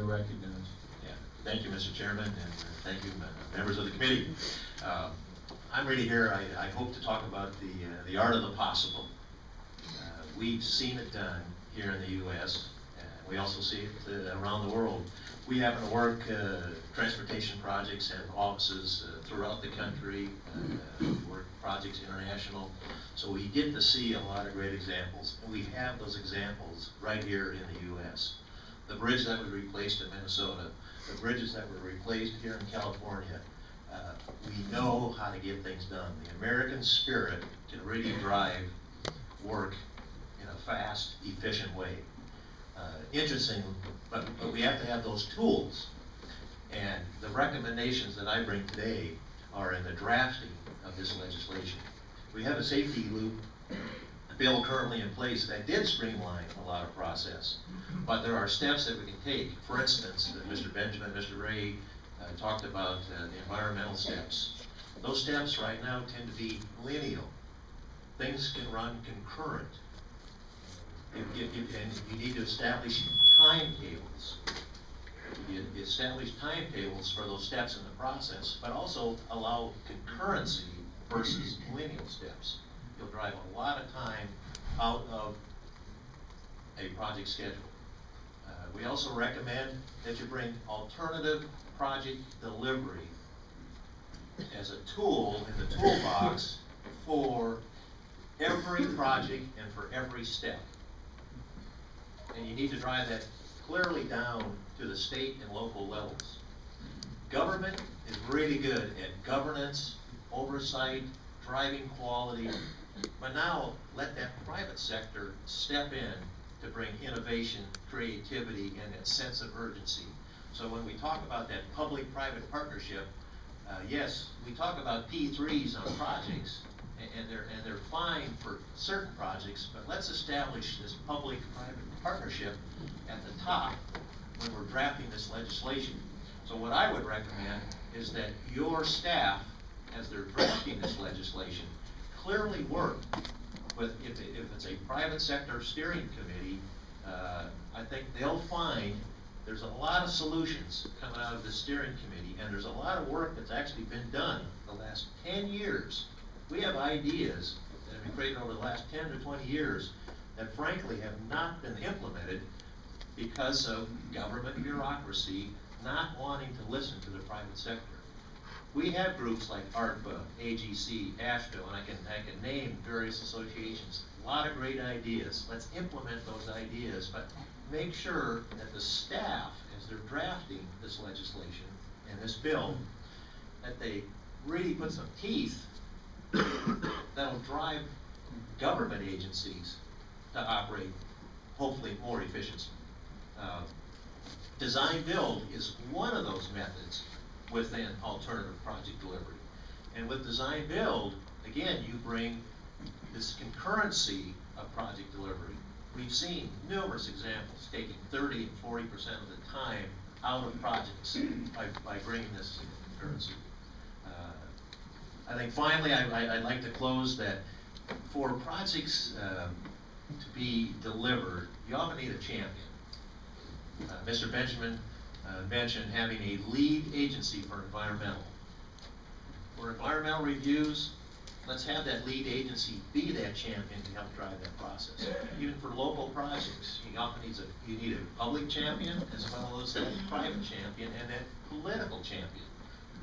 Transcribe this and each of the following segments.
recognized. Yeah. Thank you, Mr. Chairman, and thank you, members of the committee. I'm really here, I hope to talk about the art of the possible. We've seen it done here in the U.S., and we also see it around the world. We happen to work transportation projects and offices throughout the country, work projects international, so we get to see a lot of great examples, and we have those examples right here in the U.S. The bridge that was replaced in Minnesota, the bridges that were replaced here in California, we know how to get things done. The American spirit can really drive work in a fast, efficient way. Interesting, but we have to have those tools. And the recommendations that I bring today are in the drafting of this legislation. We have a safety loop bill currently in place that did streamline a lot of process, but there are steps that we can take. For instance, Mr. Benjamin, Mr. Ray talked about the environmental steps. Those steps right now tend to be lineal. Things can run concurrent. And you need to establish timetables. You establish timetables for those steps in the process, but also allow concurrency versus lineal steps. You'll drive a lot of time out of a project schedule. We also recommend that you bring alternative project delivery as a tool in the toolbox for every project and for every step. And you need to drive that clearly down to the state and local levels. Government is really good at governance, oversight, driving quality, but now let that private sector step in to bring innovation, creativity, and that sense of urgency. So when we talk about that public-private partnership, yes, we talk about P3s on projects, and they're fine for certain projects, but let's establish this public-private partnership at the top when we're drafting this legislation. So what I would recommend is that your staff, as they're drafting this legislation, clearly work with, if it's a private sector steering committee, I think they'll find there's a lot of solutions coming out of the steering committee, and there's a lot of work that's actually been done the last 10 years. We have ideas that have been created over the last 10 to 20 years that frankly have not been implemented because of government bureaucracy not wanting to listen to the private sector. We have groups like ARTBA, AGC, AASHTO, and I can name various associations. A lot of great ideas. Let's implement those ideas, but make sure that the staff, as they're drafting this legislation and this bill, that they really put some teeth that'll drive government agencies to operate, hopefully, more efficiently. Design build is one of those methods within alternative project delivery. And with design build, again, you bring this concurrency of project delivery. We've seen numerous examples taking 30 and 40% of the time out of projects by bringing this concurrency. I think finally, I'd like to close that for projects to be delivered, you often need a champion. Mr. Benjamin mentioned having a lead agency for environmental. For environmental reviews, let's have that lead agency be that champion to help drive that process. Even for local projects, you often need a public champion as well as that private champion and that political champion.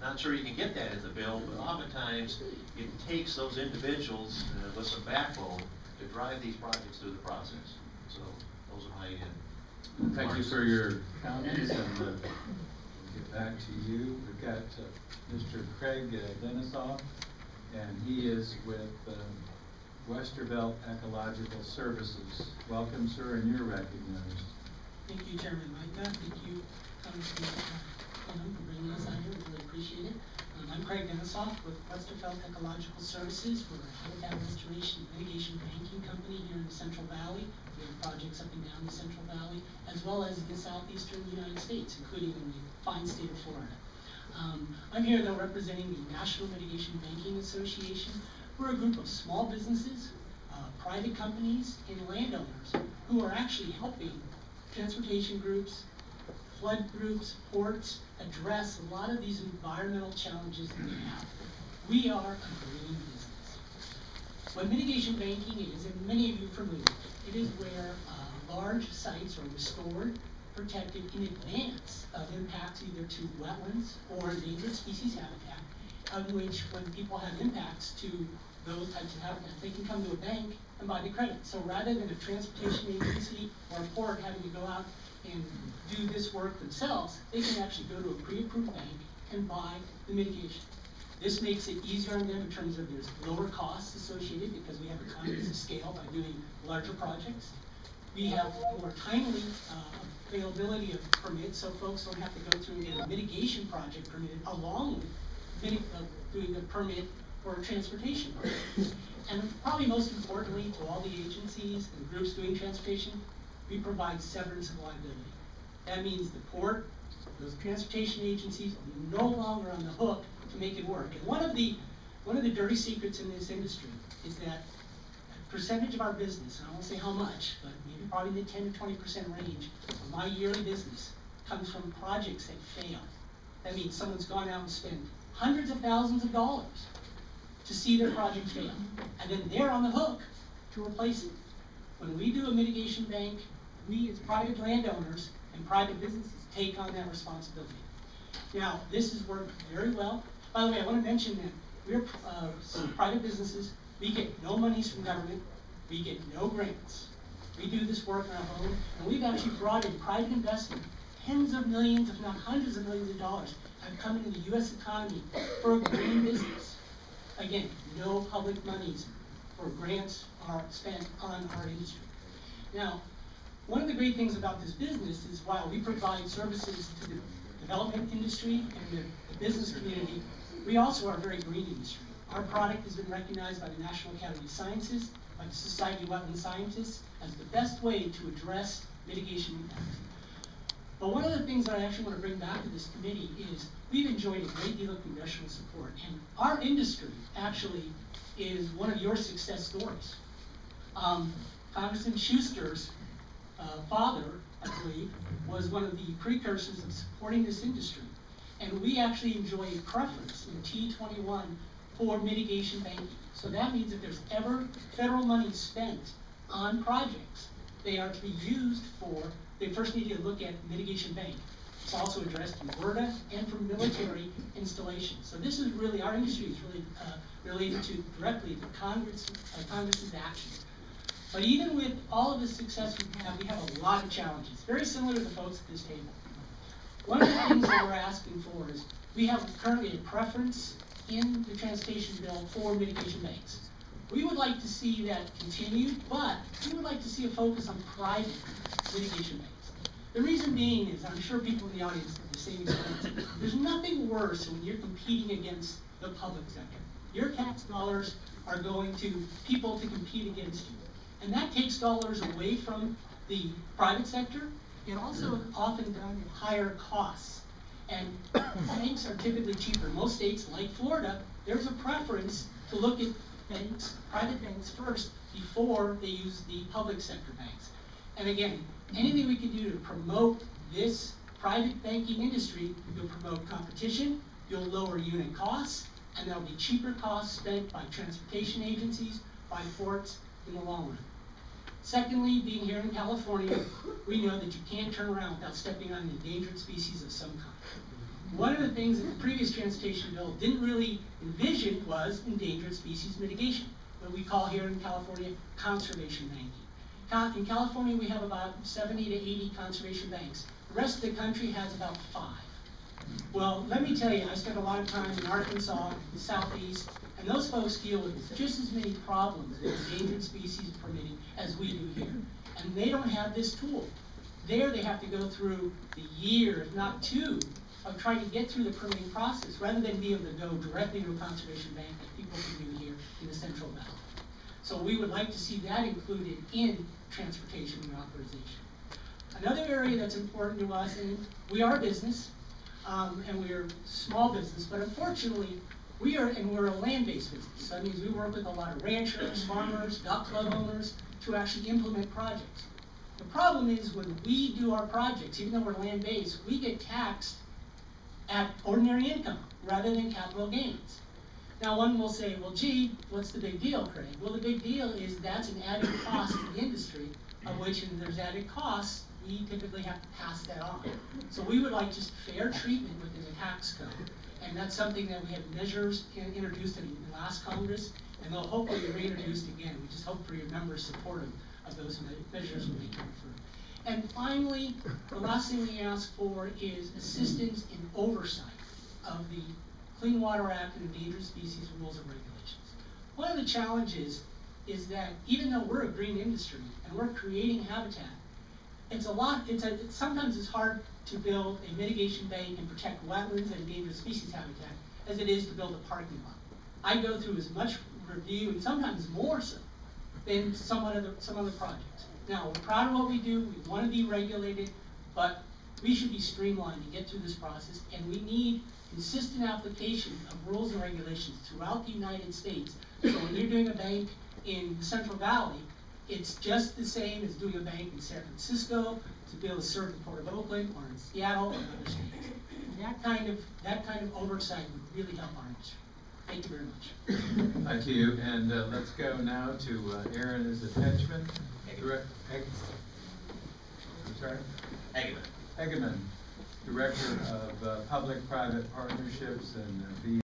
Not sure you can get that in the bill, but oftentimes it takes those individuals with some backbone to drive these projects through the process. So those are my Thank you for your comments, and we'll get back to you. We've got Mr. Craig Denisoff, and he is with Westervelt Ecological Services. Welcome, sir, and you're recognized. Thank you, Chairman Micah. Thank you, Congressman for bringing us out here. We really appreciate it. I'm Craig Denisoff with Westervelt Ecological Services. We're a habitat restoration and mitigation banking company here in the Central Valley. We have projects up and down the Central Valley, as well as the southeastern United States, including in the fine state of Florida. I'm here, though, representing the National Mitigation Banking Association. We're a group of small businesses, private companies, and landowners who are actually helping transportation groups, flood groups, ports, address a lot of these environmental challenges that we have. We are a green business. What mitigation banking is, and many of you are familiar, it is where large sites are restored, protected in advance of impacts either to wetlands or endangered species habitat, of which when people have impacts to those types of habitats, they can come to a bank and buy the credit. So rather than a transportation agency or a port having to go out and do this work themselves, they can actually go to a pre-approved bank and buy the mitigation. This makes it easier on them in terms of there's lower costs associated because we have economies of scale by doing larger projects. We have more timely availability of permits, so folks don't have to go through and get a mitigation project permitted along with doing a permit for a transportation project. And probably most importantly to all the agencies and groups doing transportation, we provide severance of liability. That means the port, those transportation agencies are no longer on the hook to make it work. And one of the dirty secrets in this industry is that a percentage of our business, and I won't say how much, but maybe probably in the 10 to 20% range of my yearly business comes from projects that fail. That means someone's gone out and spent hundreds of thousands of dollars to see their project fail, and then they're on the hook to replace it. When we do a mitigation bank, we as private landowners and private businesses take on that responsibility. Now, this has worked very well. By the way, I want to mention that we're private businesses. We get no monies from government. We get no grants. We do this work on our own, and we've actually brought in private investment. Tens of millions, if not hundreds of millions of dollars have come into the U.S. economy for a green business. Again, no public monies for grants are spent on our industry. Now, one of the great things about this business is while we provide services to the development industry and the business community, we also are a very green industry. Our product has been recognized by the National Academy of Sciences, by the Society of Wetland Scientists, as the best way to address mitigation impacts. But one of the things that I actually want to bring back to this committee is we've enjoyed a great deal of congressional support, and our industry actually is one of your success stories. Congressman Schuster's father, I believe, was one of the precursors of supporting this industry. And we actually enjoy a preference in T21 for mitigation banking. So that means if there's ever federal money spent on projects, they are to be used for, they first need to look at mitigation bank. It's also addressed in WRDA and for military installations. So this is really, our industry is really related to directly to Congress's actions. But even with all of the success we have a lot of challenges, very similar to the folks at this table. One of the things that we're asking for is we have currently a preference in the transportation bill for mitigation banks. We would like to see that continued, but we would like to see a focus on private mitigation banks. The reason being is, I'm sure people in the audience have the same experience. There's nothing worse when you're competing against the public sector. Your tax dollars are going to people to compete against you. And that takes dollars away from the private sector. It also often done at higher costs. And banks are typically cheaper. Most states, like Florida, there's a preference to look at banks, private banks first before they use the public sector banks. And again, anything we can do to promote this private banking industry, you'll promote competition, you'll lower unit costs, and there'll be cheaper costs spent by transportation agencies, by ports in the long run. Secondly, being here in California, we know that you can't turn around without stepping on an endangered species of some kind. One of the things that the previous transportation bill didn't really envision was endangered species mitigation, what we call here in California conservation banking. In California, we have about 70 to 80 conservation banks. The rest of the country has about 5. Well, let me tell you, I spent a lot of time in Arkansas, the Southeast, and those folks deal with just as many problems with endangered species permitting as we do here. And they don't have this tool. There they have to go through the year, if not 2, of trying to get through the permitting process, rather than be able to go directly to a conservation bank that people can do here in the Central Valley. So we would like to see that included in transportation reauthorization. Another area that's important to us, and we are a business, and we're a small business, but unfortunately, we're a land-based business. So that means we work with a lot of ranchers, farmers, duck club owners to actually implement projects. The problem is when we do our projects, even though we're land-based, we get taxed at ordinary income rather than capital gains. Now, one will say, well, gee, what's the big deal, Craig? Well, the big deal is that's an added cost to the industry, of which, if there's added costs, we typically have to pass that on. So we would like just fair treatment within the tax code, and that's something that we had measures introduced in the last Congress, and they'll hopefully be reintroduced again. We just hope for your members' support of those measures when they come through. And finally, the last thing we ask for is assistance in oversight of the Clean Water Act and Endangered Species Rules and Regulations. One of the challenges is that even though we're a green industry and we're creating habitat, sometimes it's hard to build a mitigation bank and protect wetlands and endangered species habitat as it is to build a parking lot. I go through as much review, and sometimes more so, than some other projects. Now, we're proud of what we do, we want to be regulated, but we should be streamlined to get through this process, and we need consistent application of rules and regulations throughout the United States. So when you're doing a bank in the Central Valley, it's just the same as doing a bank in San Francisco to be able to serve the Port of Oakland or in Seattle or other states. And that kind of oversight would really help our industry. Thank you very much. Thank you, and let's go now to Aaron Henchman. I'm sorry? Hageman. Hegeman, Director of Public-Private Partnerships and